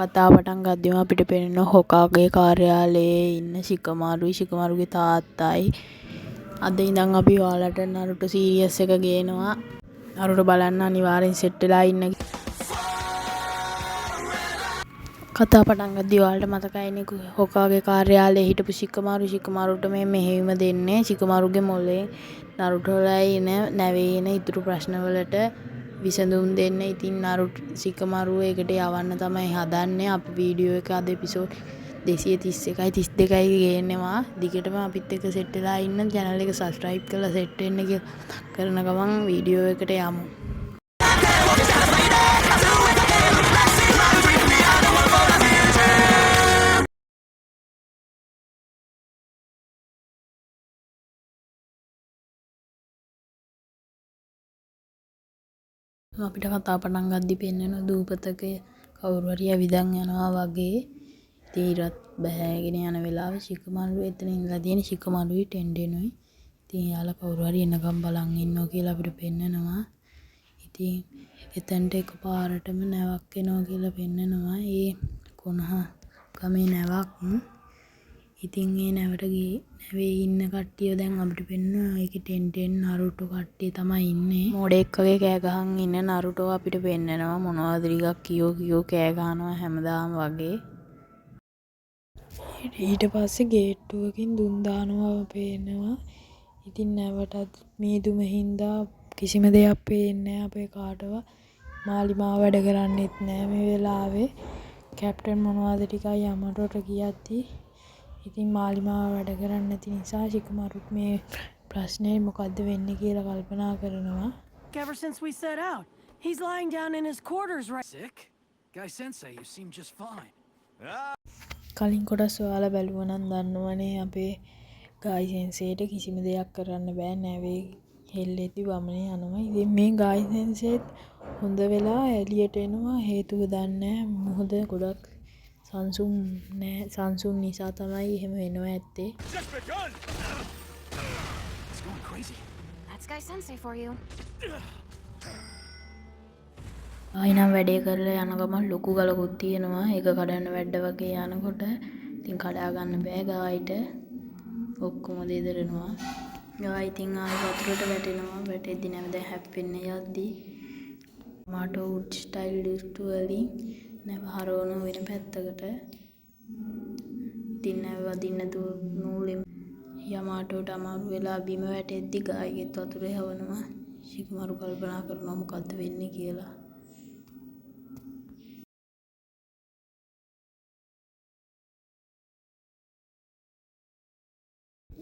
කතා පටන් ගද්දිම අපිට පේන හොකාගේ කාර්යාලයේ ඉන්න ශිකමාරුගේ තාත්තයි. අද ඉඳන් අපි ඔයාලට නරුටෝ සීරියස් එක ගේනවා. නරුටෝ බලන්න අනිවාර්යෙන් සෙට් වෙලා ඉන්න. කතා පටන් ගද්දි ඔයාලට මතකයිනේ හොකාගේ කාර්යාලයේ හිටපු ශිකමාරුට මේ මෙහෙයුම දෙන්නේ. ශිකමාරුගේ මොලේ නරුටෝලයි ඉන නැවේ ඉන ඉතුරු ප්‍රශ්න වලට විසඳුම් දෙන්න. ඉතින් ශිකමාරුව ඒකට යවන්න තමයි හදන්නේ. අපි වීඩියෝ එක අද එපිසෝඩ් 231යි 32යි ගේනවා. දිගටම අපිත් එක්ක සෙට් වෙලා ඉන්න. channel එක subscribe කරලා සෙට් වෙන්න කියලා කරන ගමන් වීඩියෝ එකට යමු. අපිට කතා පටන් ගද්දි පෙන්වන දූපතක කවුරු හරි ඇවිදන් යනවා වගේ. ඉතින් බෑගෙන යන වෙලාවේ ශිකමාරුව එතන ඉඳලා තියෙන ශිකමාරුයි ටෙන්ඩෙනුයි. ඉතින් යාලා කවුරු හරි එනකම් බලන් ඉන්නවා කියලා අපිට පෙන්නනවා. ඉතින් එතනට එකපාරටම නැවක් එනවා කියලා පෙන්නනවා. ඒ කොනහ ගමේ නැවක්. ඉතින් ඒ නැවේ ඉන්න කට්ටිය දැන් අපිට පෙන්වනවා. ඒකේ ටෙන්ටෙන් නරුටෝ කට්ටිය තමයි ඉන්නේ. මෝඩෙක් වගේ කෑ ගහන් ඉන්න නරුටෝ අපිට පෙන්නනවා. මොනවද ටිකක් කියෝ කෑ ගහනවා හැමදාම වගේ. ඊට පස්සේ ගේට්ටුවකින් දුම් දානවා පේනවා. ඉතින් නැවටත් මීදුම හින්දා කිසිම දෙයක් පේන්නේ නැහැ අපේ කාටවත්. මාලිමාව වැඩ කරන්නෙත් නැහැ මේ වෙලාවේ. කැප්ටන් මොනවද ටිකයි යමටට කියද්දි ඉතින් මාලිමාව වැඩ කරන්නේ නැති නිසා ශිකමාරුත් මේ ප්‍රශ්නේ මොකද්ද වෙන්නේ කියලා කල්පනා කරනවා. Ever since we set out, he's lying down in his quarters right. Sick? Guy Sensei, you seem just fine. කලින් කොටස් ඔයාලා බැලුවා නම් දන්නවනේ අපේ ගායි සෙන්සේට කිසිම දෙයක් කරන්න බෑ. නැවේ හෙල්ලෙද්දි වමනේ යනවා. ඉතින් මේ ගායි සෙන්සේත් හොඳ වෙලා එළියට එනවා. හේතුව දන්නේ නැහැ. මොහොත ගොඩක් සංසුන් නිසා තමයි එහෙම වෙනව ඇත්තේ. It's going crazy. That's Guy Sensei for you. ආයිනම් වැඩේ කරලා යන ගමන් ලොකු ගලකුත් තියෙනවා. ඒක කඩන්න වැඩ වගේ යනකොට ඉතින් කඩා ගන්න බෑ ගායිට. ඔක්කොම දෙදරනවා. ගායි ඉතින් ආයි වතුරට වැටෙනවා. වැටෙද්දි නැව දැන් හැප්පෙන්න යද්දි මාටෝ උඩ් ස්ටයිල් ලිෆ්ට් වලින් නැව හරවන වෙන පැත්තකට. ඉතින් නැව වදින්න නූලෙන් යමාටෝට අමාරු වෙලා බිම වැටෙද්දි ගායිගෙත් වතුරේ හවනවා. ශිකමාරු කල්පනා කරනවා මොකද්ද වෙන්නේ කියලා.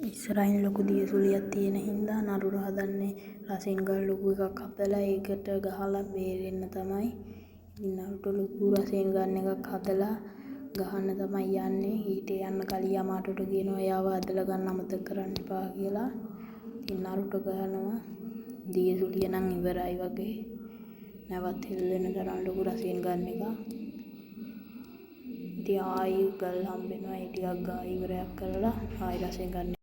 ඉස්සරහින් ලොකු දියසුලියක් තියෙන හින්දා නරුටෝ හදන්නේ රසින් ගල් ලොකු එකක් හදලා ඒකට ගහලා බේරෙන්න තමයි. ඉතින් නරුටෝ ලොකු රසින් ගන්න එකක් හදලා ගහන්න තමයි යන්නේ. ඊට යන්න කලින් යමාටෝට කියනවා එයාව අදලා ගන්න අමතක කරන්න එපා කියලා. ඉතින් නරුටෝ ගහනවා. දියසුලිය නම් ඉවරයි වගේ. නැවත් හෙල්ලෙන තරම් ලොකු රසින් ගන්න එක. ඉතින් ආයි ගල් හම්බෙනවා. ඒ ටිකක් ගා ඉවරයක් කරලා ආයි රසින් ගන්න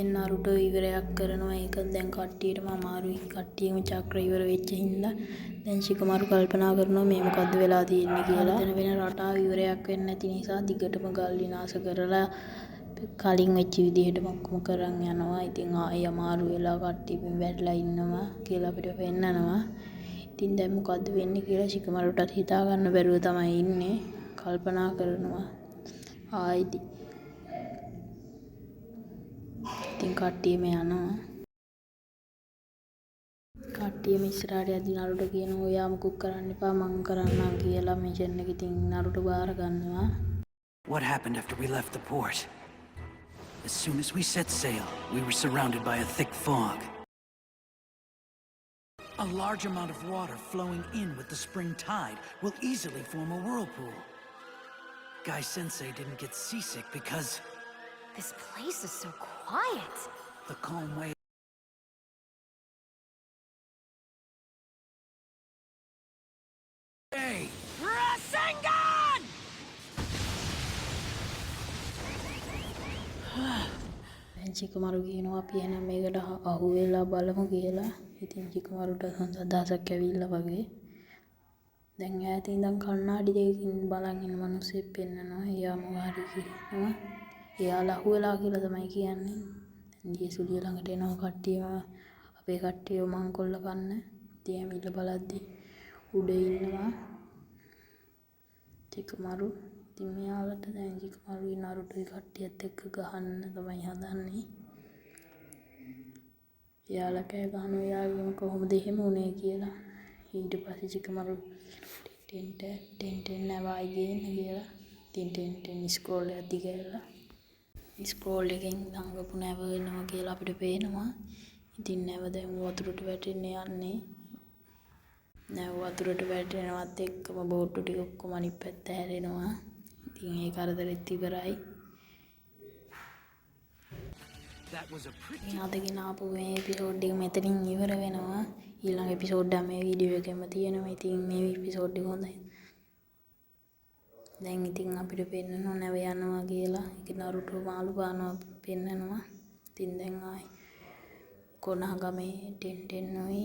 නරුටෝ ඉවරයක් කරනවා. ඒක දැන් කට්ටියටම අමාරුයි. කට්ටියම චක්‍ර ඉවර වෙච්ච හින්දා දැන් ශිකමාරු කල්පනා කරනවා මේ මොකද්ද වෙලා තියෙන්නේ කියලා. එතන වෙන රටාව ඉවරයක් වෙන්නේ නැති නිසා දිගටම ගල් විනාශ කරලා කලින් වෙච්ච විදිහටම ඔක්කොම කරන් යනවා. ඉතින් ආයෙ අමාරු වෙලා කට්ටිය වැටලා ඉන්නවා කියලා අපිට පෙන්නනවා. ඉතින් දැන් මොකද්ද වෙන්නේ කියලා ශිකමාරුටත් හිතා ගන්න බැරුව තමයි ඉන්නේ. කල්පනා කරනවා ආයිති. ඉතින් කට්ටියම යනවා. කට්ටියම ඉස්සරහට යද්දි නරුටෝ කියනවා ඔයා මුකුත් කරන්න එපා මං කරන්නම් කියලා මිෂන් එක ඉතින් නරුටෝ බාර ගන්නවා. What happened after we left the port? As soon as we set sail, we were surrounded by a thick fog. A large amount of water flowing in with the spring tide will easily form a whirlpool. Guy Sensei didn't get seasick because This place is so quiet. the calm wave. Hey! Rasengan! දැන් ශිකමාරු කියනවා අපි එහෙනම් මේකට අහු වෙලා බලමු කියලා. ඉතින් ශිකමාරුට අදහසක් ඇවිල්ලා වගේ. දැන් ඈත ඉඳන් කණ්ණාඩි දෙකකින් බලන් ඉන්න මිනිස්සෙක් පෙන්නනවා. එයා මොකහරි කියනවා. එයාලා අහුවෙලා කියලා තමයි කියන්නේ. දැන් ජේසුලිය ළඟට එනවා කට්ටියම අපේ කට්ටියව මංකොල්ල කන්න. ඉතින් ඇවිල්ලා බලද්දි උඩ ඉන්නවා චිකමාරු. ඉතින් මෙයාලට දැන් චිකමාරුයි නරුටෝයි කට්ටියත් එක්ක ගහන්න තමයි හදන්නේ. එයාලා කෑ ගහනවා එයාගෙම කොහොමද එහෙම වුනේ කියලා. ඊට පස්සේ චිකමාරු ටෙන් නැවයි ගේන්න කියලා. ඉතින් ටෙන් ස්ක්‍රෝල් එක දිගහැරලා ස්ක්‍රෝල් එකෙන් ළඟපු නැව එනවා කියලා අපිට පේනවා. ඉතින් නැව දැන් වතුරට වැටෙන්න යන්නේ. නැව වතුරට වැටෙනවත් එක්කම බෝට්ටු ටික ඔක්කොම අනිත් පැත්ත හැරෙනවා. ඉතින් ඒ කරදරෙත් ඉවරයි. That was a pretty. ඉතින් අද ගෙන ආපු මේ එපිසෝඩ් එක මෙතනින් ඉවර වෙනවා. ඊළඟ එපිසෝඩ් එක මේ වීඩියෝ එකෙම තියෙනවා. ඉතින් මේ එපිසෝඩ් එක හොඳයි. දැන් ඉතින් අපිට පෙන්නනවා නැව යනවා කියලා. ඒක නරුටෝ මාළු පානවා පෙන්නනවා. ඉතින් දැන් ආයි කොනහගමේ ටෙන්ටෙන්නුයි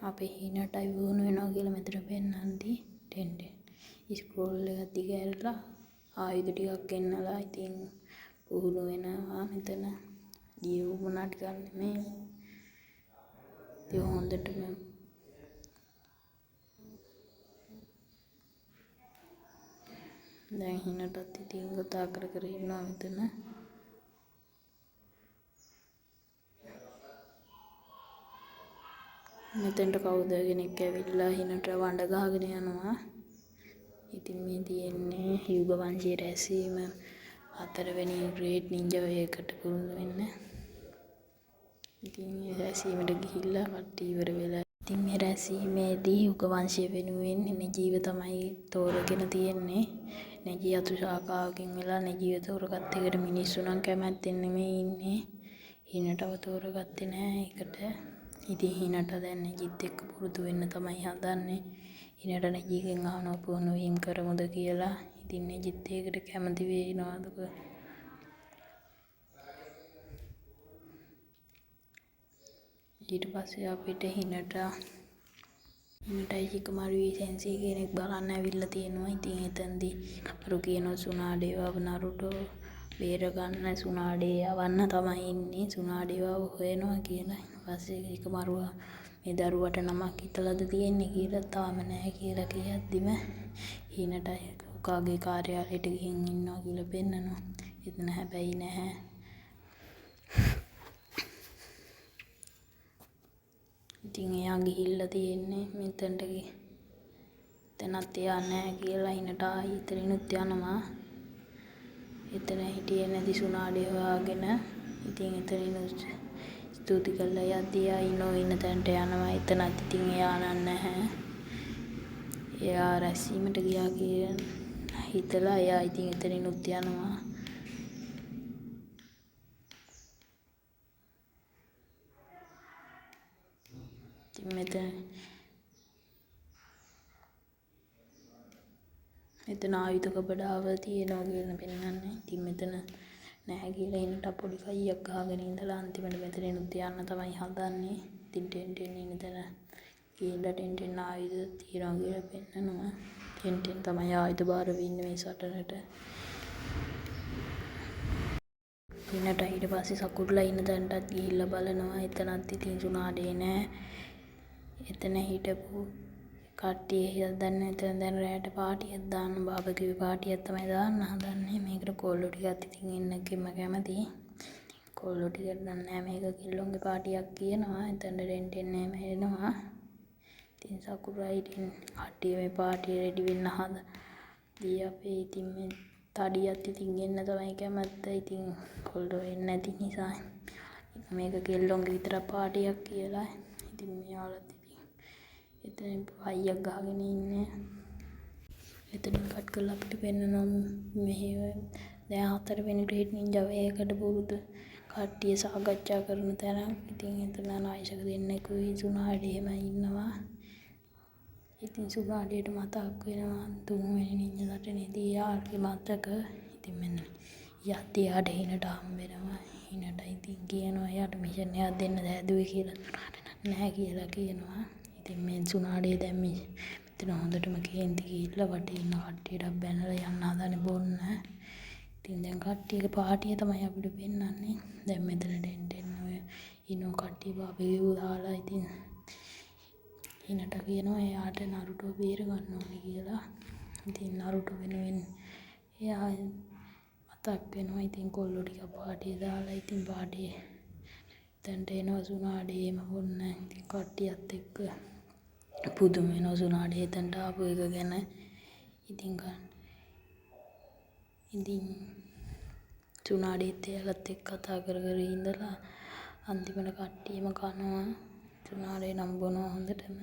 අපේ හිනටයි වුණ වෙනවා කියලා මෙතන පෙන්නන්දී ටෙන්ටෙන් ස්ක්‍රෝල් එක දිගහැරලා ආයුධ ටිකක් ගෙන්නලා ඉතින් පුහුණු වෙනවා මෙතන. ලියවුණාට ගන්න මේ ඉතින් හොඳටම දැන් හිනටත් ඉතින් කතා කර කර ඉන්නවා මෙතන. මෙතෙන්ට කවුද කෙනෙක් ඇවිල්ලා හිනට වඬ ගහගෙන යනවා. ඉතින් මේ තියෙන්නේ යුග වංශයේ රැසීම 4 වෙනි ග්‍රේට් නින්ජා වේකට පුරුදු වෙන්න. ඉතින් මේ රැසීමට ගිහිල්ලා කට්ටිය ඉවර වෙලා. ඉතින් මේ රැසීමේදී යුග වංශය වෙනුවෙන් නජීව තමයි තෝරගෙන තියෙන්නේ. නජී අතු ශාඛාවකින් වෙලා නජීව තෝරගත්ත එකට මිනිස්සු නම් කැමැත්තෙන් නෙමෙයි ඉන්නේ. හිනටව තෝරගත්තේ නෑ ඒකට. ඉතින් හිනට දැන් නජීත් එක්ක පුරුදු වෙන්න තමයි හදන්නේ. හිනට නජීගෙන් අහනවා පුහුණු වීම කරමුද කියලා. ඉතින් නජීත් ඒකට කැමති වෙනවද? ඊට පස්සේ අපිට හිනටයි චිකමාරුයි සෙන්සී කෙනෙක් බලන්න ඇවිල්ලා තියෙනවා. ඉතින් එතනදී අරු කියනවා සුනාඩේව නරුටෝ බේරගන්න සුනාඩේ යවන්න තමයි ඉන්නේ. සුනාඩේව හොයනවා කියලා. ඊට පස්සේ චිකමාරුව මේ දරුවට නමක් හිතලාද තියෙන්නේ කියලා තාම නැහැ කියලා කියද්දිම හිනටයි ඔකාගේ කාර්යාලයට ගිහින් ඉන්නවා කියලා පෙන්නනවා. එතන හැබැයි නැහැ. ඉතින් එයා ගිහිල්ලා තියෙන්නේ මෙතනට එතනත් එයා නැහැ කියලා හිනට ආයි එතනිනුත් යනවා. එතන හිටියේ නැති සුනාඩේ හොයාගෙන ඉතින් එතනිනුත් ස්තුති කළා යද්දී ආයි ඉන්න තැනට යනවා. එතනත් ඉතින් එයා නැහැ. එයා රැස්වීමට ගියා කියලා හිතලා එයා ඉතින් එතනිනුත් යනවා. මෙතන ආයුධ කපඩාව තියෙනවා කියලා පෙන්නන්නේ. ඉතින් මෙතන නැහැ කියලා හිනට පොඩි කයියක් ගහගෙන ඉඳලා අන්තිමට මෙතනිනුත් යන්න තමයි හදන්නේ. ඉතින් ටෙන්ටෙන් ඉන්නතන කියලා ටෙන්ටෙන් ආයුධ තියනවා කියලා පෙන්නනවා. ටෙන්ටෙන් තමයි ආයුධ බාර වෙන්නේ මේ සටනට. හිනට ඊට පස්සේ සකුරුලා ඉන්න තැනටත් ගිහිල්ලා බලනවා. එතනත් ඉතින් සුනාඩේ නැහැ. එතන හිටපු කට්ටිය හිතන්නේ එතන දැන් රැට පාටියක් දාන්න බාබකිවි පාටියක් තමයි දාන්න හදන්නේ. මේකට කොල්ලෝ ටිකක් ඉතින් ඉන්නකෙම කැමති. කොල්ලෝ ටිකට දන්නේ මේක කිල්ලොන්ගේ පාටියක් කියනවා. එතන ටෙන්ටෙන් නෑම එනවා. ඉතින් සකුරායි ඉතින් කට්ටිය මේ පාටිය රෙඩි වෙන්න හදදී අපේ ඉතින් මේ තඩියත් ඉතින් එන්න තමයි කැමැත්ත. ඉතින් කොල්ලෝ එන්නේ නැති නිසා මේක කෙල්ලොන්ගේ විතර පාටියක් කියලා. ඉතින් මෙයාලත් එතන පයියක් ගහගෙන ඉන්නේ. එතනින් කට් කරලා අපිට පෙන්නනවා මෙහෙ දැන් 4 වෙනි ග්‍රේට් නින්ජා වේගකට පුරුදු කට්ටිය සාකච්ඡා කරන තැන. ඉතින් එතන නායක දෙන්නෙකුයි සුනාඩේම ඉන්නවා. ඉතින් සුනාඩේට මතක් වෙනවා 3 වෙනි නින්ජා සටනේදී යාළුගේ මතක. ඉතින් මෙන්න යද්දී ආඩ හිනට හම්බ වෙනවා. හිනට ඉතින් කියනවා යාට මිෂන් එකක් දෙන්න හැදුවේ කියලා. නැහැ කියලා කියනවා. ඉතින් මේ සුනාඩේ දැන් එතන හොඳටම කේන්ති ගිහිල්ලා වටේ ඉන්න කට්ටියට බැනලා යන්න හදනේ බොන්න. ඉතින් දැන් කට්ටියගේ පාටිය තමයි අපිට පෙන්වන්නේ. දැන් මෙතන ටෙන්ටෙන් ඔය ඉනෝ කට්ටිය බාබිකියු දාලා ඉතින් හිනට කියනවා එයාට නරුටෝ බේර ගන්න ඕනේ කියලා. ඉතින් නරුටෝ වෙනුවෙන් එයා මතක් වෙනවා. ඉතින් කොල්ලෝ ටික පාටිය දාලා ඉතින් පාටිය දැන්ට එනවා සුනාඩේම බොන්න. ඉතින් කට්ටියත් එක්ක පුදුම වෙනවා සුනාඩේ එතනට ආපු එක ගැන. ඉතින් සුනාඩේත් එයාලත් එක්ක කතා කර කර ඉඳලා අන්තිමට කට්ටියම කනවා. සුනාඩේ නම් බොනවා හොඳටම.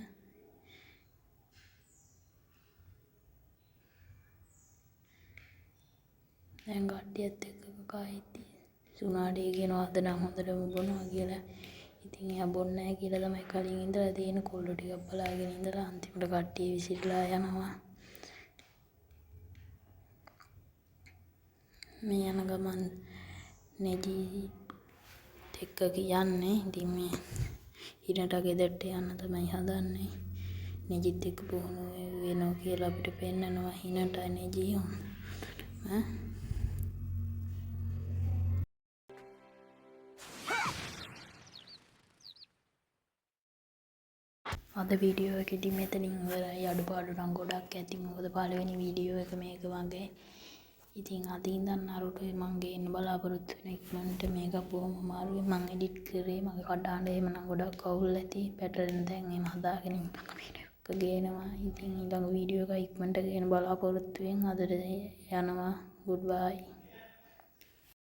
දැන් කට්ටියත් එක්ක කකා ඉතින් සුනාඩේ කියනවා අද නම් හොඳටම බොනවා කියලා. ඉතින් එයා බොන්නේ නැහැ කියලා තමයි කලින් ඉඳලා තියෙන. කොල්ලෝ ටිකක් බලාගෙන ඉඳලා අන්තිමට කට්ටිය විසිරලා යනවා. මේ යන ගමන් නෙජි එක්ක කියන්නේ ඉතින් මේ හිරට ගෙදරට යන්න තමයි හදන්නේ. නෙජිත් එක්ක පුහුණු වෙනවා කියලා අපිට පෙන්නනවා හිනට නෙජි. අද වීඩියෝ එකේදී මෙතනින් ඉවරයි. අඩුපාඩු නම් ගොඩක් ඇති. මොකද පළවෙනි වීඩියෝ එක මේක වගේ. ඉතින් අද ඉඳන් නරුටෝ මං ගේන්න බලාපොරොත්තු වෙන ඉක්මනට මේක බොහොම අමාරුයි මං එඩිට් කරේ. මගේ කඩාන එහෙම නම් ගොඩක් අවුල් ඇති. පැටර්න් දැන් එහෙම හදාගෙන ඉන්නක වීඩියෝ එක ගේනවා. ඉතින් ඊළඟ වීඩියෝ එක ඉක්මනට ගේන්න බලාපොරොත්තු වෙන. අදට යනවා. goodbye.